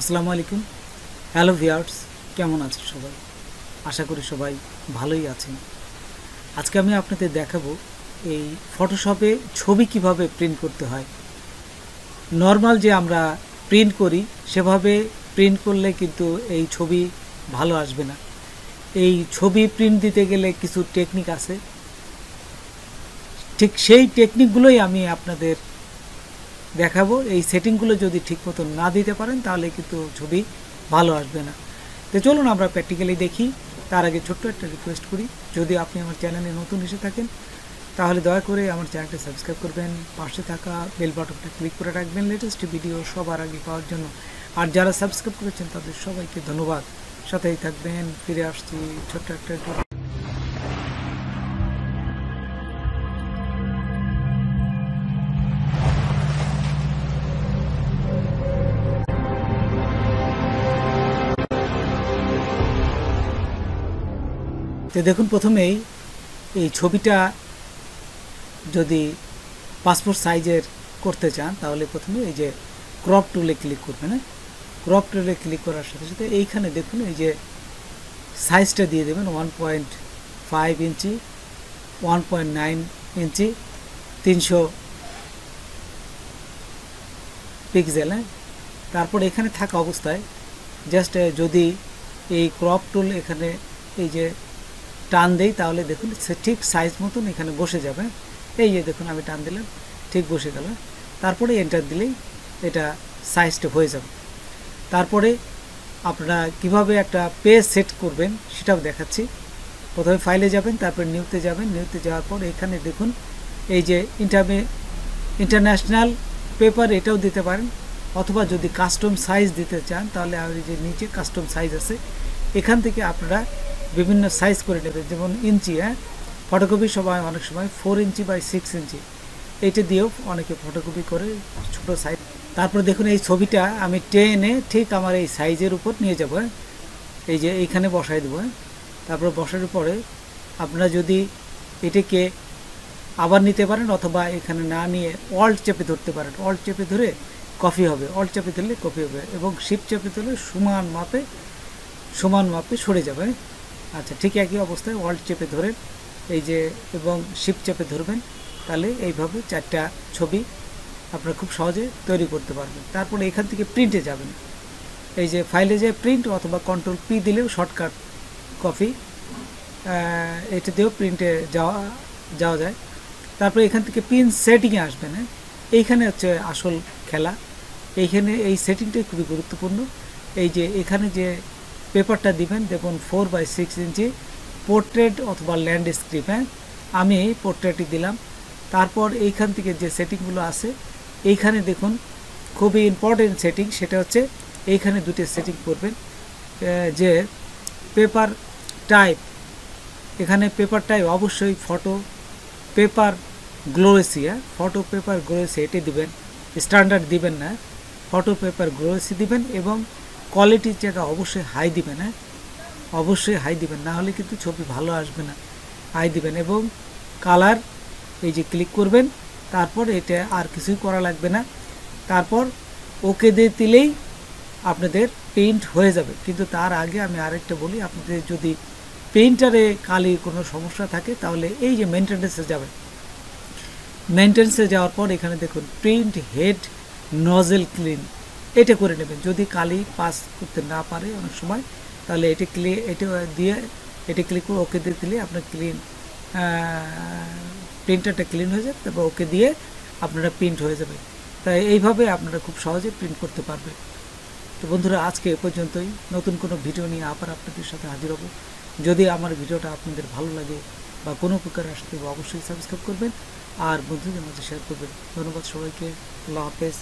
আসসালামু আলাইকুম। Hello viewers, কেমন আছেন সবাই? আশা করি সবাই ভালোই আছেন। আজকে আমি আপনাদের দেখাবো এই ফটোশপে ছবি কিভাবে প্রিন্ট করতে হয়। নর্মাল যে আমরা প্রিন্ট করি সেভাবে প্রিন্ট করলে কিন্তু এই ছবি ভালো আসবে না। এই ছবি প্রিন্ট দিতে গেলে কিছু টেকনিক আছে, ঠিক সেই টেকনিকগুলোই আমি আপনাদের দেখাবো। এই সেটিংগুলো যদি ঠিক মতো না দিতে পারেন তাহলে কিন্তু ছবি ভালো আসবে না। তো চলুন আমরা প্র্যাকটিক্যালি দেখি। তার আগে ছোট্ট একটা রিকোয়েস্ট করি, যদি আপনি আমার চ্যানেলে নতুন এসে থাকেন তাহলে দয়া করে আমার চ্যানেলটা সাবস্ক্রাইব করবেন, পাশে থাকা বেল বাটনটা ক্লিক করে রাখবেন লেটেস্ট ভিডিও সবার আগে পাওয়ার জন্য। আর যারা সাবস্ক্রাইব করেছেন তাদের সবাইকে ধন্যবাদ। সাথেই থাকবেন। ফিরে আসছি ছোট্ট একটা তো দেখুন, প্রথমেই এই ছবিটা যদি পাসপোর্ট সাইজের করতে চান তাহলে প্রথমে এই যে ক্রপ টুলে ক্লিক করবেন। হ্যাঁ, ক্রপ টুলে ক্লিক করার সাথে সাথে এইখানে দেখুন এই যে সাইজটা দিয়ে দেবেন 1.5 ইঞ্চি, 1.9 ইঞ্চি, 300 পিক্সেল। হ্যাঁ, তারপর এখানে থাকা অবস্থায় জাস্ট যদি এই ক্রপ টুল এখানে এই যে টান দেই তাহলে দেখুন সে ঠিক সাইজ মতন এখানে বসে যাবে। এই যে দেখুন আমি টান দিলাম, ঠিক বসে গেল। তারপরে এন্টার দিলেই এটা সাইজটা হয়ে যাবে। তারপরে আপনারা কিভাবে একটা পেজ সেট করবেন সেটাও দেখাচ্ছি। প্রথমে ফাইলে যাবেন, তারপর নিউতে যাবেন। নিউতে যাওয়ার পর এখানে দেখুন এই যে ইন্টারন্যাশনাল পেপার, এটাও দিতে পারেন, অথবা যদি কাস্টম সাইজ দিতে চান তাহলে আর যে নিচে কাস্টম সাইজ আছে এখান থেকে আপনারা বিভিন্ন সাইজ করে নেবেন। যেমন ইঞ্চি, হ্যাঁ, ফটোকপির সময় অনেক সময় 4 ইঞ্চি বাই 6 ইঞ্চি এইটা দিয়েও অনেকে ফটোকপি করে ছোট সাইজ। তারপরে দেখুন এই ছবিটা আমি টেনে ঠিক আমার এই সাইজের উপর নিয়ে যাব। এই যে এইখানে বসাই দেবো। তারপর বসানোর পরে আপনারা যদি এটাকে আবার নিতে পারেন, অথবা এখানে না নিয়ে অল্ট চেপে ধরতে পারেন। অল্ট চেপে ধরে কপি হবে, অল্ট চেপে ধরলে কপি হবে, এবং শিফট চেপে ধরলে সমান মাপে সরে যাবে। আচ্ছা, ঠিক একই অবস্থায় অল্ট চেপে ধরেন এই যে, এবং শিফট চেপে ধরবেন, তাহলে এইভাবে 4টা ছবি আপনারা খুব সহজে তৈরি করতে পারবেন। তারপরে এখান থেকে প্রিন্টে যাবেন। এই যে ফাইলে যে প্রিন্ট অথবা কন্ট্রোল পি দিলেও শর্টকাট কপি, এটা দিয়েও প্রিন্টে যাওয়া যায়। তারপরে এখান থেকে পিন সেটিংয়ে আসবেন। এইখানে হচ্ছে আসল খেলা। এইখানে এই সেটিংটাই খুবই গুরুত্বপূর্ণ। এই যে এখানে যে পেপারটা দিবেন দেখুন 4/6 ইঞ্চি পোর্ট্রেট অথবা ল্যান্ডস্কেপ। হ্যাঁ, আমি পোর্ট্রেটই দিলাম। তারপর এইখান থেকে যে সেটিংগুলো আছে এইখানে দেখুন খুবই ইম্পর্টেন্ট সেটিং, সেটা হচ্ছে এইখানে দুটো সেটিং করবেন। যে পেপার টাইপ, এখানে পেপার টাইপ অবশ্যই ফটো পেপার গ্লোসি। হ্যাঁ, ফটো পেপার গ্লোসি এটি দিবেন, স্ট্যান্ডার্ড দিবেন না, ফটো পেপার গ্লোসি দিবেন। এবং কোয়ালিটির জায়গা অবশ্যই হাই দিবেন। হ্যাঁ, অবশ্যই হাই দিবেন, না হলে কিন্তু ছবি ভালো আসবে না। হাই দিবেন এবং কালার এই যে ক্লিক করবেন। তারপর এটা আর কিছুই করা লাগবে না। তারপর ওকে দিয়ে দিলেই আপনাদের পেইন্ট হয়ে যাবে। কিন্তু তার আগে আমি আরেকটা বলি, আপনাদের যদি পেইন্টারে কালির কোনো সমস্যা থাকে তাহলে এই যে মেনটেন্যান্সে যাবেন। মেনটেন্যান্সে যাওয়ার পর এখানে দেখুন প্রিন্ট হেড নজেল ক্লিন, এটা করে নেবেন। যদি কালি পাস করতে না পারে অনেক সময় তাহলে এটা ক্লিক করে ওকে দিয়ে দিলে আপনার প্রিন্টারটা ক্লিন হয়ে যাবে। তারপর ওকে দিয়ে আপনারা প্রিন্ট হয়ে যাবে। তাই এইভাবে আপনারা খুব সহজে প্রিন্ট করতে পারবেন। তো বন্ধুরা, আজকে এ পর্যন্তই। নতুন কোনো ভিডিও নিয়ে আবার আপনাদের সাথে হাজির হব। যদি আমার ভিডিওটা আপনাদের ভালো লাগে বা কোনো প্রকার আসতে অবশ্যই সাবস্ক্রাইব করবেন আর বন্ধুদের মাঝে শেয়ার করবেন। ধন্যবাদ সবাইকে। আল্লাহ হাফেজ।